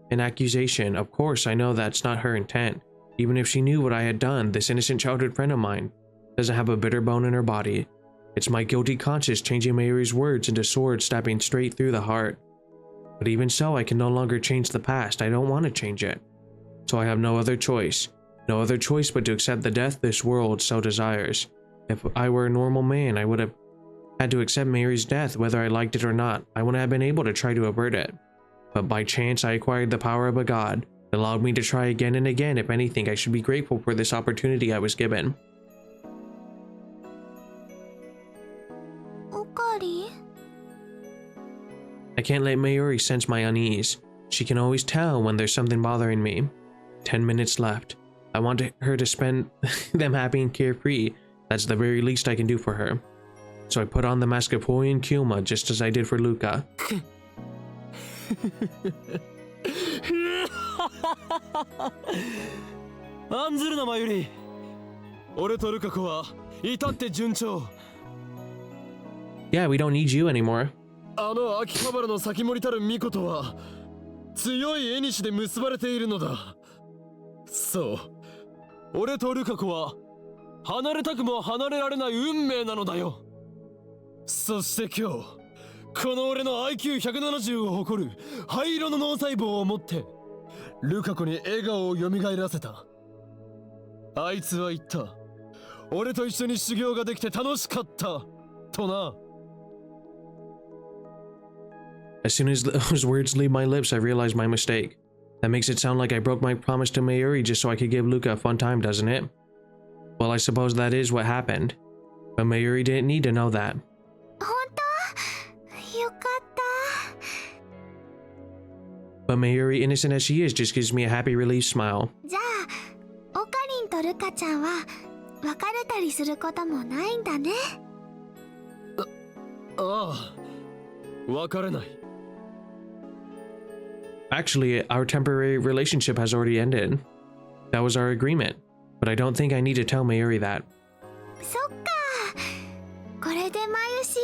an accusation. Of course, I know that's not her intent. Even if she knew what I had done, this innocent childhood friend of mine doesn't have a bitter bone in her body. It's my guilty conscience changing Mayuri's words into swords stabbing straight through the heart. But even so, I can no longer change the past. I don't want to change it. So I have no other choice. No other choice but to accept the death this world so desires. If I were a normal man, I would have had to accept Mayuri's death whether I liked it or not. I wouldn't have been able to try to avert it. But by chance, I acquired the power of a god. It allowed me to try again and again. If anything, I should be grateful for this opportunity I was given. おかり I can't let Mayuri sense my unease. She can always tell when there's something bothering me. 10 minutes left. I want her to spend them happy and carefree. That's the very least I can do for her. So I put on the mask of Hoyen Kyoma just as I did for Luca. 案ずるなマユリ。俺とルカ子は至って順調。 Yeah, we don't need you anymore. あの秋葉原の先森たる巫女とは強い縁で結ばれているのだ。そう、俺とルカ子は離れたくも離れられない運命なのだよ。そして今日、この俺の IQ170 を誇る灰色の脳細胞を持ってルカ子に笑顔を蘇らせた。あいつは言った。俺と一緒に修行ができて楽しかったとな。 As soon as those words leave my lips, I realize my mistake. That makes it sound like I broke my promise to Mayuri just so I could give Luca a fun time, doesn't it? Well, I suppose that is what happened. But Mayuri didn't need to know that. 本当？よかった。 But Mayuri, innocent as she is, just gives me a happy relief smile. じゃあ、オカリンとルカちゃんは別れたりすることもないんだね。ああ、別れない。 Actually, our temporary relationship has already ended. That was our agreement. But I don't think I need to tell Mayuri that. そっか。これでマユシー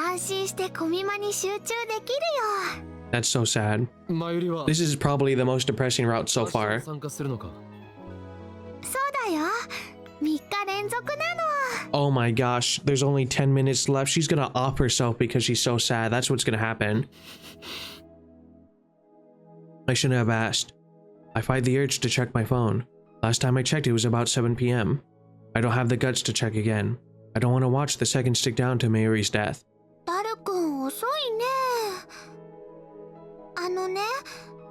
は安心してコミマに集中できるよ。That's so sad. マユリは This is probably the most depressing route so 明日も far. 参加するのか。そうだよ。3日連続なの。 Oh my gosh, there's only 10 minutes left. She's gonna off herself because she's so sad. That's what's gonna happen. I shouldn't have asked. I fight the urge to check my phone. Last time I checked, it was about 7 p.m. I don't have the guts to check again. I don't want to watch the seconds tick down to Mayuri's death. ダルくん遅いね。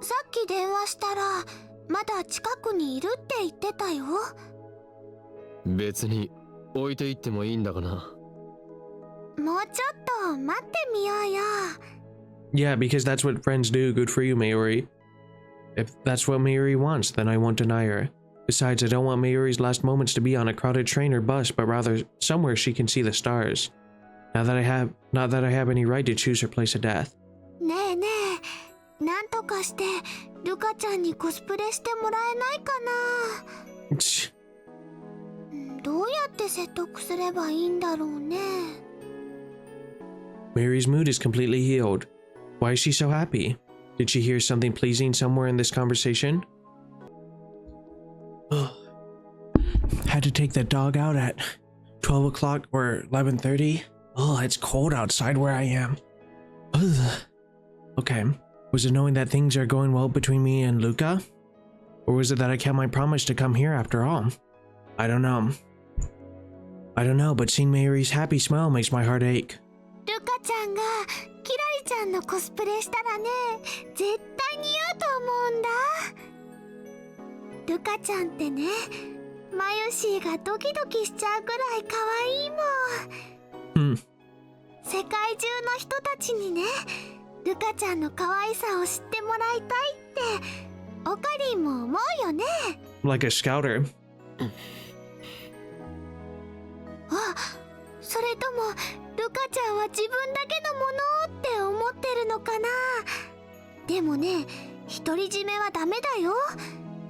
さっき電話したらまだ近くにいるって言ってたよ。別に置いていってもいいんだがな。もうちょっと待ってみようよ。 Yeah, because that's what friends do. Good for you, Mayuri. If that's what Mayuri wants, then I won't deny her. Besides, I don't want Mayuri's last moments to be on a crowded train or bus, but rather somewhere she can see the stars. Not that I have any right to choose her place of death. ねえねえ、なんとかしてルカちゃんにコスプレしてもらえないかな。どうやって説得すればいいんだろうね。 Mary's mood is completely healed. Why is she so happy? Did she hear something pleasing somewhere in this conversation? Had to take the dog out at 12 o'clock or 11:30. Oh, it's cold outside where I am. Ugh. Okay. Was it knowing that things are going well between me and Luca? Or was it that I kept my promise to come here after all? I don't know. But seeing Mayuri's happy smile makes my heart ache. ルカちゃんがキラリちゃんのコスプレしたらね、絶対似合うと思うんだ。ルカちゃんってね、マユシーがドキドキしちゃうくらい可愛いもん。世界中の人たちにね、ルカちゃんの可愛さを知ってもらいたいってオカリンも思うよね。 Like a scouter. あ、それともルカちゃんは自分だけのものって思ってるのかな。でもね、独り占めはダメだよ。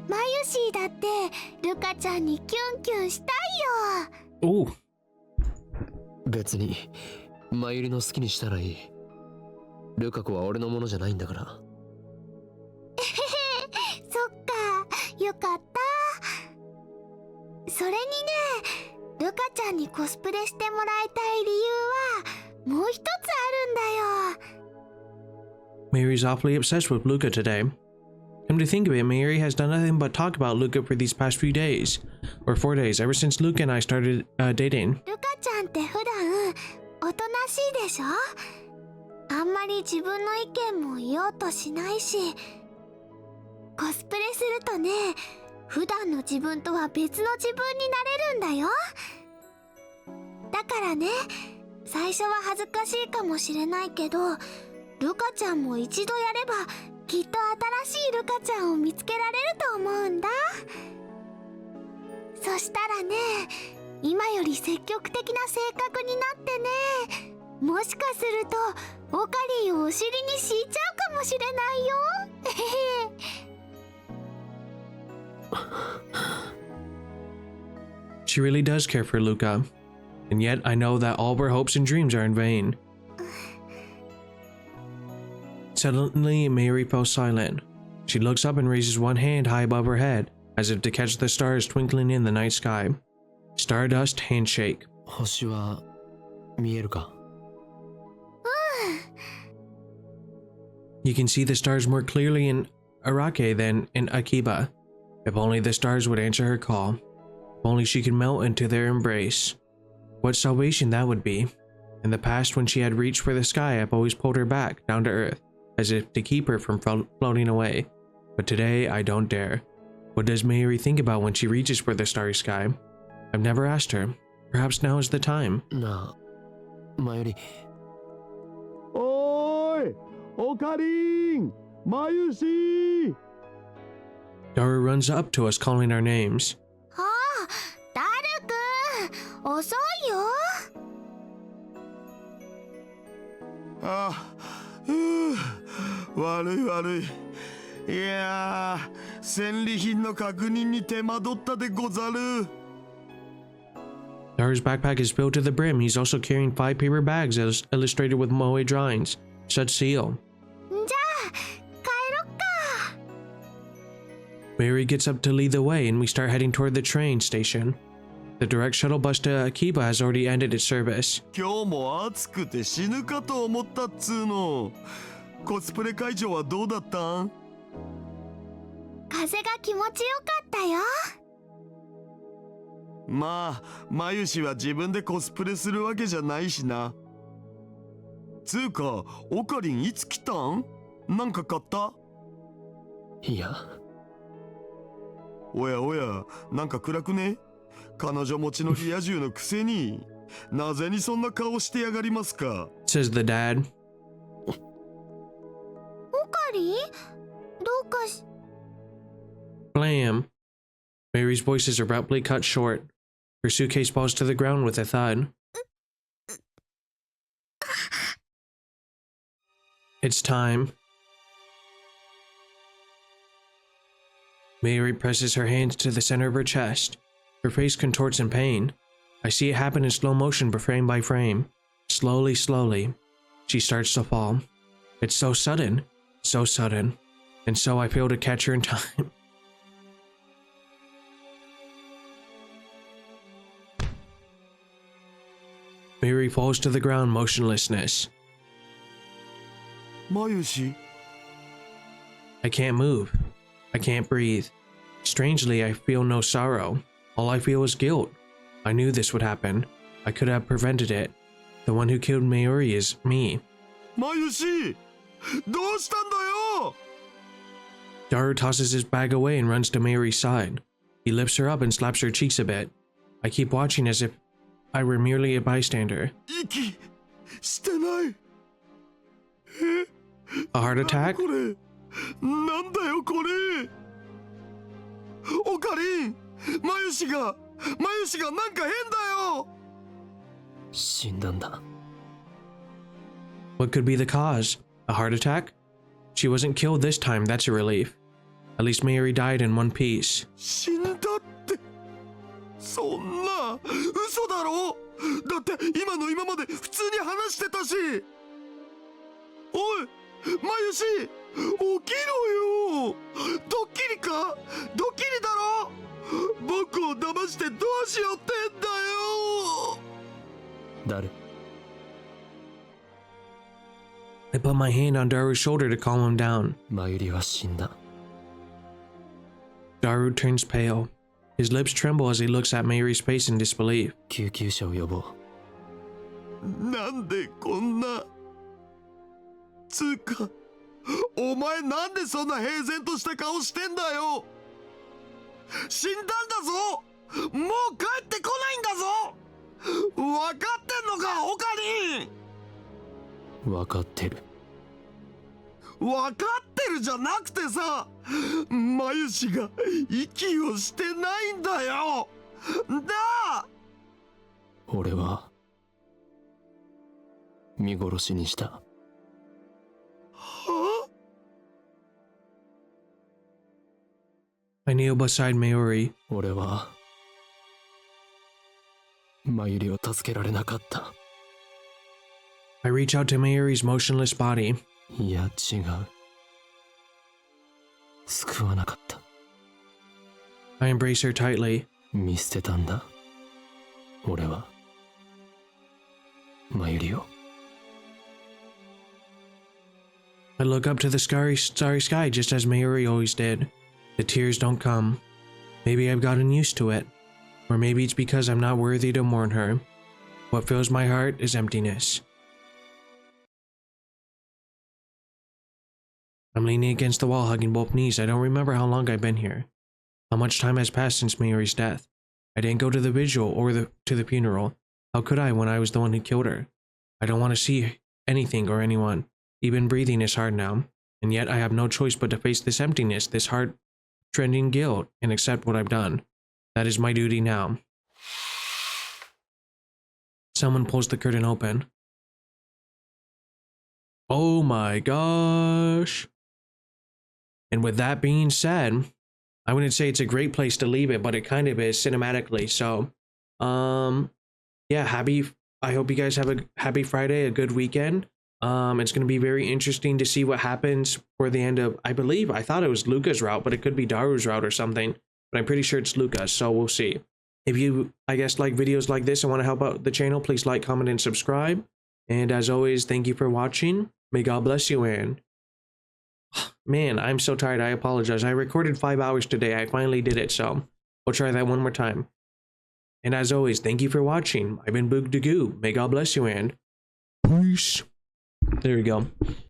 マユシーだってルカちゃんにキュンキュンしたいよ。 Oh. 別にマユリの好きにしたらいい。ルカ子は俺のものじゃないんだから。そっか、よかった。それにね、ルカちゃんにコスプレしてもらいたい理由はもう一つあるんだよ。 Mayuri's awfully obsessed with Luca today. Come to think of it, Mayuri has done nothing but talk about Luca for these past few days. Or 4 days, ever since Luca and I started dating. ルカちゃんって普段おとなしいでしょ。あんまり自分の意見も言おうとしないし、コスプレするとね、普段の自分とは別の自分になれるんだよ。だからね、最初は恥ずかしいかもしれないけど、ルカちゃんも一度やればきっと新しいルカちゃんを見つけられると思うんだ。そしたらね、今より積極的な性格になってね、もしかするとオカリンをお尻に敷いちゃうかもしれないよ。 She really does care for Luca. And yet I know that all of her hopes and dreams are in vain. Suddenly, Mayuri fell silent. She looks up and raises one hand high above her head, as if to catch the stars twinkling in the night sky. Stardust handshake. 星は見えるか。You can see the stars more clearly in Arake than in Akiba. If only the stars would answer her call. If only she could melt into their embrace. What salvation that would be. In the past, when she had reached for the sky, I've always pulled her back, down to earth, as if to keep her from floating away. But today, I don't dare. What does Mayuri think about when she reaches for the starry sky? I've never asked her. Perhaps now is the time. なあ、マユリ。おーい、オカリン、マユシー。 Dara runs up to us calling our names. ああ、ダルくん、遅いよ。あ、悪い悪い。いやー、戦利品の確認に手間取ったでござる。 Dara's backpack is filled to the brim. He's also carrying 5 paper bags illustrated with moe drawings. Such seal. じゃあ Mayuri gets up to lead the way and we start heading toward the train station. The direct shuttle bus to Akiba has already ended its service. 今日も暑くて死ぬかと思ったっつーの。コスプレ会場はどうだったん？風が気持ちよかったよ。まあ、まゆしは自分でコスプレするわけじゃないしな。つうか、オカリンいつ来たん？なんか買った？いや。おやおや、なんか暗くね？彼女持ちのリア充のくせに、なぜにそんな顔してやがりますか？ Says the dad. オカリン？どうかし。Blam. Mary's voice is abruptly cut short. Her suitcase falls to the ground with a thud. It's time. Mayuri presses her hands to the center of her chest. Her face contorts in pain. I see it happen in slow motion, but frame by frame. Slowly, slowly, she starts to fall. It's so sudden, and so I fail to catch her in time. Mayuri falls to the ground, motionlessness. まゆし？ I can't move. I can't breathe. Strangely, I feel no sorrow. All I feel is guilt. I knew this would happen. I could have prevented it. The one who killed Mayuri is me. まゆし！どうしたんだよ！ Daru tosses his bag away and runs to Mayuri's side. He lifts her up and slaps her cheeks a bit. I keep watching as if I were merely a bystander. 息してない。え？ A heart なんだ attack? これ。なんだよこれ。オカリン、まゆしがなんか変だよ。死んだんだ。 What could be the cause? A heart attack? She wasn't killed this time, that's a relief. At least Mayuri died in one piece. 死んだって。そんな嘘だろ。だって今の今まで普通に話してたし。おい、まゆし、起きろよ。ドッキリか？ドッキリだろ。僕を騙してどうしようってんだよ。誰？ I put my hand on Daru's shoulder to calm him down. マユリは死んだ。 Daru turns pale. His lips tremble as he looks at Mayuri's face in disbelief. 救急車を呼ぼう。なんでこんな。つうか、お前なんでそんな平然とした顔してんだよ。死んだんだぞ。もう帰ってこないんだぞ。分かってんのか、オカリン。分かってる。分かってるじゃなくてさ、まゆしが息をしてないんだよ。だ。俺は見殺しにした。は？ I kneel beside Mayuri. 俺はマユリを助けられなかった。 I reach out to Mayuri's motionless body. いや違う。救わなかった。 I embrace her tightly. 見捨てたんだ。俺はマユリを。 I look up to the starry sky just as Mayuri always did. The tears don't come. Maybe I've gotten used to it. Or maybe it's because I'm not worthy to mourn her. What fills my heart is emptiness. I'm leaning against the wall, hugging both knees. I don't remember how long I've been here. How much time has passed since Mayuri's death. I didn't go to the vigil or to the funeral. How could I when I was the one who killed her? I don't want to see anything or anyone. Even breathing is hard now. And yet I have no choice but to face this emptiness, this heart-rending guilt, and accept what I've done. That is my duty now. Someone pulls the curtain open. Oh my gosh. And with that being said, I wouldn't say it's a great place to leave it, but it kind of is cinematically. So, yeah, I hope you guys have a happy Friday, a good weekend. It's going to be very interesting to see what happens for the end of, I thought it was Luca's route, but it could be Daru's route or something, but I'm pretty sure it's Luca, so we'll see. If you, I guess, like videos like this and want to help out the channel, please like, comment, and subscribe. And as always, thank you for watching. May God bless you, and man, I'm so tired. I apologize. I recorded 5 hours today. I finally did it, so we'll try that one more time. And as always, thank you for watching. I've been Boog Dagoo. May God bless you, and peace. There you go.